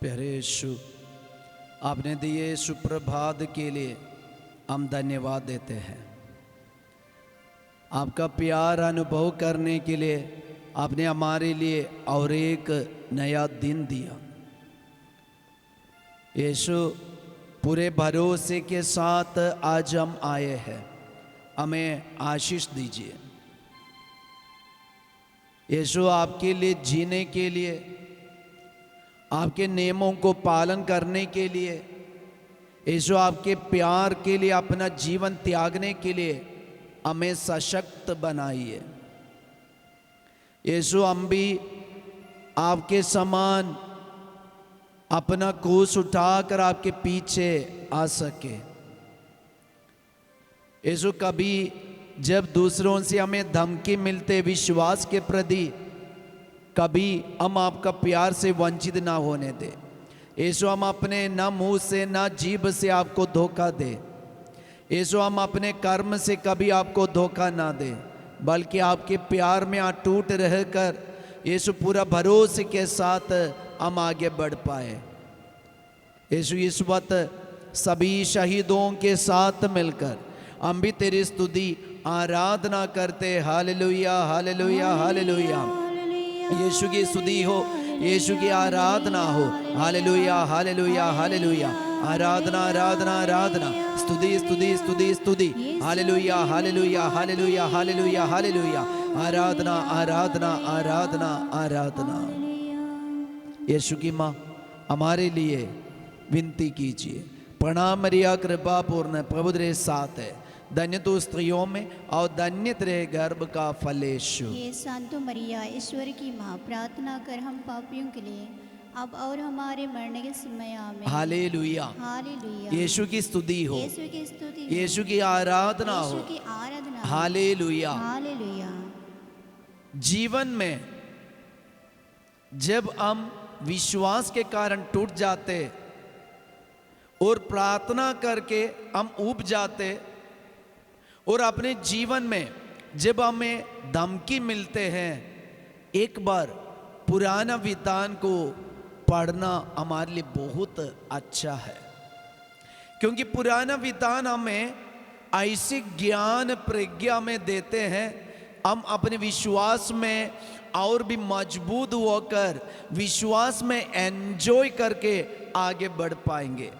प्यारे यीशु, आपने दिए सुप्रभात के लिए हम धन्यवाद देते हैं। आपका प्यार अनुभव करने के लिए आपने हमारे लिए और एक नया दिन दिया। यीशु, पूरे भरोसे के साथ आज हम आए हैं, हमें आशीष दीजिए। यीशु, आपके लिए जीने के लिए, आपके नियमों को पालन करने के लिए, यीशु आपके प्यार के लिए अपना जीवन त्यागने के लिए हमें सशक्त बनाइए। यीशु, हम भी आपके समान अपना क्रूस उठाकर आपके पीछे आ सके। यीशु, कभी जब दूसरों से हमें धमकी मिलते विश्वास के प्रति, कभी हम आपका प्यार से वंचित ना होने दे। यीशु, हम अपने ना मुंह से ना जीभ से आपको धोखा दे। यीशु, हम अपने कर्म से कभी आपको धोखा ना दे, बल्कि आपके प्यार में अटूट रहकर यीशु पूरा भरोसे के साथ हम आगे बढ़ पाए। यीशु, इस वक्त सभी शहीदों के साथ मिलकर हम भी तेरी स्तुति आराधना करते। हालेलुया, हालेलुया, हालेलुया। यीशु की स्तुति हो, यीशु की आराधना हो। हालेलुया, हालेलुया, हालेलुया। आराधना, आराधना, आराधना, स्तुति, स्तुति, स्तुति, स्तुति। हालेलुया, हालेलुया, हालेलुया, हालेलुया, हालेलुया। आराधना, आराधना, आराधना, आराधना। यीशु की माँ, हमारे लिए विनती कीजिए। प्रणाम मरिया, कृपा पूर्ण, प्रभु तेरे साथ है। धन्य तू स्त्रियों में और धन्य तेरे गर्भ का फल यीशु। ये शांतो मरिया, ईश्वर की माँ, प्रार्थना कर हम पापियों के लिए अब और हमारे मरने के समय आमीन। हालेलुया, हालेलुया। यीशु की स्तुति हो, यीशु की स्तुति हो, यीशु की आराधना हो। यीशु की आराधना हो। हालेलुया। हालेलुया। जीवन में जब हम विश्वास के कारण टूट जाते और प्रार्थना करके हम ऊब जाते, और अपने जीवन में जब हमें धमकी मिलते हैं, एक बार पुराना विधान को पढ़ना हमारे लिए बहुत अच्छा है, क्योंकि पुराना विधान हमें ऐसे ज्ञान प्रज्ञा में देते हैं, हम अपने विश्वास में और भी मजबूत होकर विश्वास में एंजॉय करके आगे बढ़ पाएंगे।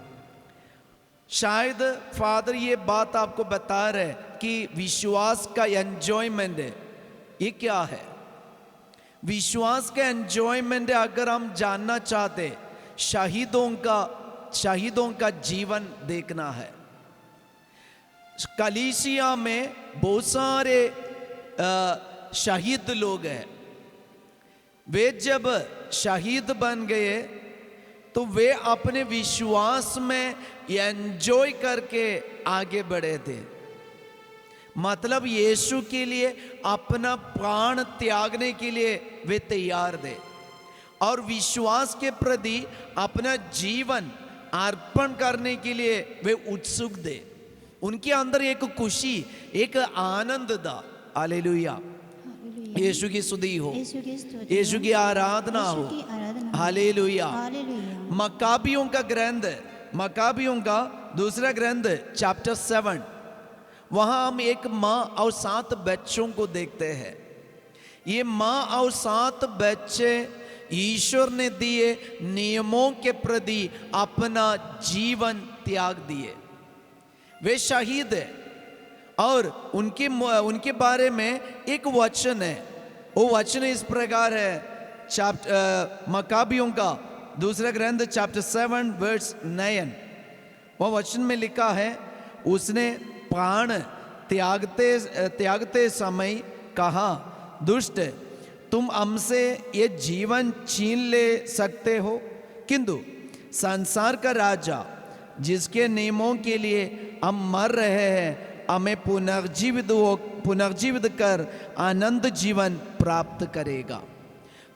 शायद फादर ये बात आपको बता रहे कि विश्वास का एंजॉयमेंट है, ये क्या है? विश्वास का एंजॉयमेंट है, अगर हम जानना चाहते, शहीदों का जीवन देखना है। कलीसिया में बहुत सारे शहीद लोग हैं। वे जब शहीद बन गए तो वे अपने विश्वास में एंजॉय करके आगे बढ़े थे। मतलब यीशु के लिए अपना प्राण त्यागने के लिए वे तैयार थे, और विश्वास के प्रति अपना जीवन अर्पण करने के लिए वे उत्सुक थे। उनके अंदर एक खुशी, एक आनंद था। हालेलुया। यीशु की स्तुति हो, यीशु की आराधना हो। हालेलुया। मकाबियों का ग्रंथ, मकाबियों का दूसरा ग्रंथ चैप्टर 7, वहां हम एक माँ और 7 बच्चों को देखते हैं। ये माँ और 7 बच्चे ईश्वर ने दिए नियमों के प्रति अपना जीवन त्याग दिए। वे शहीद है, और उनके बारे में एक वचन है। वो वचन इस प्रकार है, मकाबियों का दूसरा ग्रंथ चैप्टर 7 वर्स 9। वह वचन में लिखा है, उसने प्राण त्यागते समय कहा, दुष्ट, तुम हमसे ये जीवन छीन ले सकते हो, किंतु संसार का राजा जिसके नियमों के लिए हम मर रहे हैं, हमें पुनर्जीवित कर आनंद जीवन प्राप्त करेगा।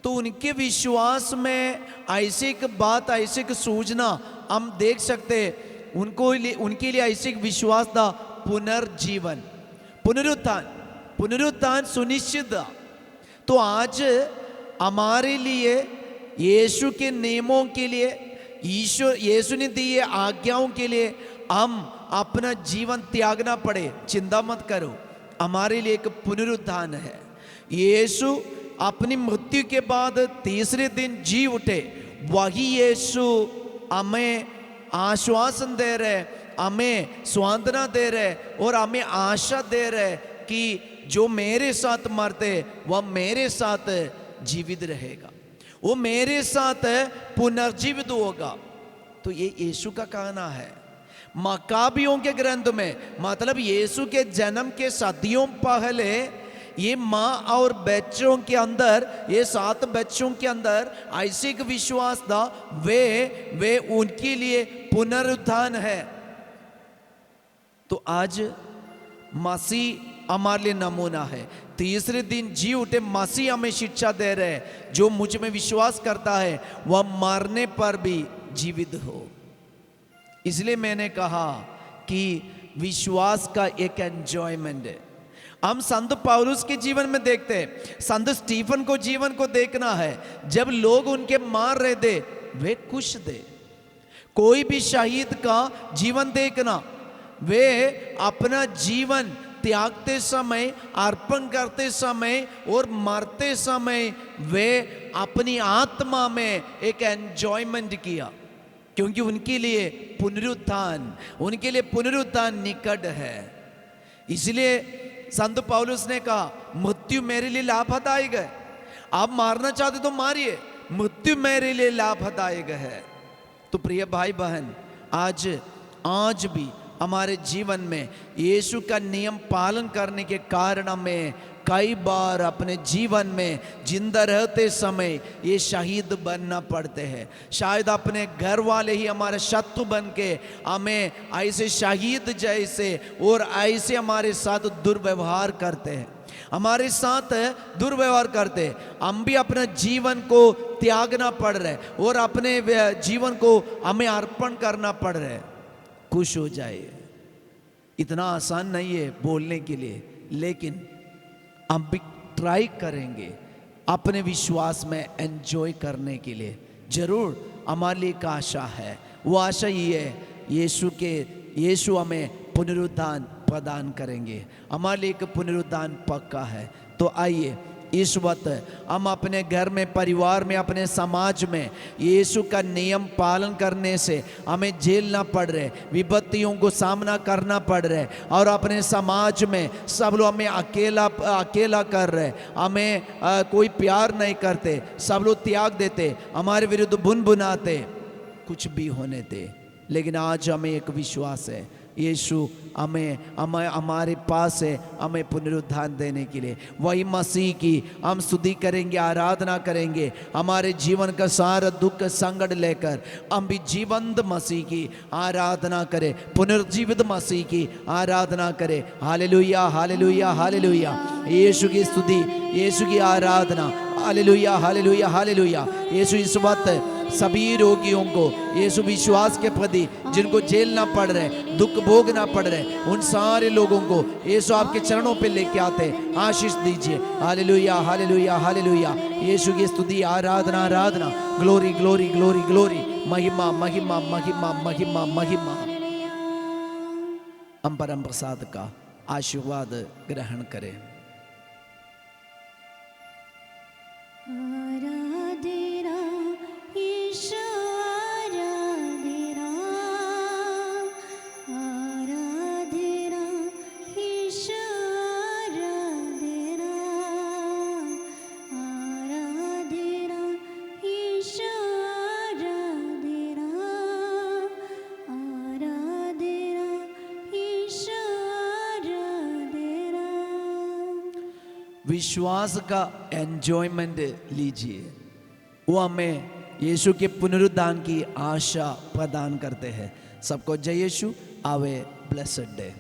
तो उनके विश्वास में ऐसी एक बात, ऐसी एक सूचना हम देख सकते। उनके लिए ऐसी एक विश्वास था, पुनर्जीवन, पुनरुत्थान सुनिश्चित था। तो आज हमारे लिए यीशु के नियमों के लिए, ईश्वर यीशु ने दी ये आज्ञाओं के लिए हम अपना जीवन त्यागना पड़े, चिंता मत करो, हमारे लिए एक पुनरुत्थान है। यीशु अपनी मृत्यु के बाद तीसरे दिन जी उठे, वही यीशु हमें आश्वासन दे रहे, हमें सांत्वना दे रहे और हमें आशा दे रहे कि जो मेरे साथ मरते वह मेरे साथ जीवित रहेगा, वो मेरे साथ पुनर्जीवित होगा। तो ये यीशु का कहना है। मकाबियों के ग्रंथ में, मतलब यीशु के जन्म के सदियों पहले ये माँ और बच्चों के अंदर, ये 7 बच्चों के अंदर ऐसे एक विश्वास था, वे उनके लिए पुनरुत्थान है। तो आज मसीह हमारे लिए नमूना है। तीसरे दिन जी उठे मसीह हमें शिक्षा दे रहे हैं, जो मुझ में विश्वास करता है वह मरने पर भी जीवित हो। इसलिए मैंने कहा कि विश्वास का एक एंजॉयमेंट है। हम संत पौलुस के जीवन में देखते हैं, संत स्टीफन को जीवन को देखना है। जब लोग उनके मार रहे थे वे खुश थे। कोई भी शहीद का जीवन देखना, वे अपना जीवन त्यागते समय, अर्पण करते समय और मरते समय वे अपनी आत्मा में एक एंजॉयमेंट किया, क्योंकि उनके लिए पुनरुत्थान निकट है। इसलिए संत पौलुस ने कहा, मृत्यु मेरे लिए लाभदायक है। आप मारना चाहते तो मारिए, मृत्यु मेरे लिए लाभदायक है। तो प्रिय भाई बहन, आज भी हमारे जीवन में यीशु का नियम पालन करने के कारण हमें कई बार अपने जीवन में जिंदा रहते समय ये शहीद बनना पड़ते हैं। शायद अपने घर वाले ही हमारे शत्रु बन के हमें ऐसे शहीद जैसे और ऐसे हमारे साथ दुर्व्यवहार करते हैं, हमारे साथ दुर्व्यवहार करते हैं। हम भी अपने जीवन को त्यागना पड़ रहा है और अपने जीवन को हमें अर्पण करना पड़ रहा है। खुश हो जाए, इतना आसान नहीं है बोलने के लिए, लेकिन हम भी ट्राई करेंगे अपने विश्वास में एंजॉय करने के लिए। जरूर हमारे लिए एक आशा है, वो आशा ये है, यीशु हमें पुनरुत्थान प्रदान करेंगे। हमारे लिए एक पुनरुत्थान पक्का है। तो आइए इस वक्त हम अपने घर में, परिवार में, अपने समाज में यीशु का नियम पालन करने से हमें झेलना पड़ रहे, विपत्तियों को सामना करना पड़ रहा है, और अपने समाज में सब लोग हमें अकेला कर रहे, हमें कोई प्यार नहीं करते, सब लोग त्याग देते, हमारे विरुद्ध बुनबुनाते, कुछ भी होने दे। लेकिन आज हमें एक विश्वास है, यीशु हमें हमारे पास है हमें पुनरुत्थान देने के लिए। वही मसीह की हम स्तुति करेंगे, आराधना करेंगे। हमारे जीवन का सारा दुख संकट लेकर हम भी जीवंत मसीह की आराधना करें, पुनर्जीवित मसीह की आराधना करें। हालेलुया, हालेलुया, हालेलुया। यीशु की स्तुति, यीशु की आराधना। हालेलुया, हालेलुया, हालेलुया। यीशु इस वक्त सभी रोगियों को, यीशु विश्वास के प्रति जिनको झेलना पड़ रहा है, दुख भोगना पड़ रहा है, उन सारे लोगों को यीशु आपके चरणों पे लेके आते, आशीष दीजिए। हालेलुया, हालेलुया, हालेलुया। यीशु की स्तुति, आराधना, आराधना, ग्लोरी, ग्लोरी, ग्लोरी, ग्लोरी, महिमा, महिमा, महिमा, महिमा, महिमा। हम परम प्रसाद का आशीर्वाद ग्रहण करें। विश्वास का एंजॉयमेंट लीजिए, वो हमें यीशु के पुनरुत्थान की आशा प्रदान करते हैं। सबको जय यीशु। आवे ब्लेस्ड डे।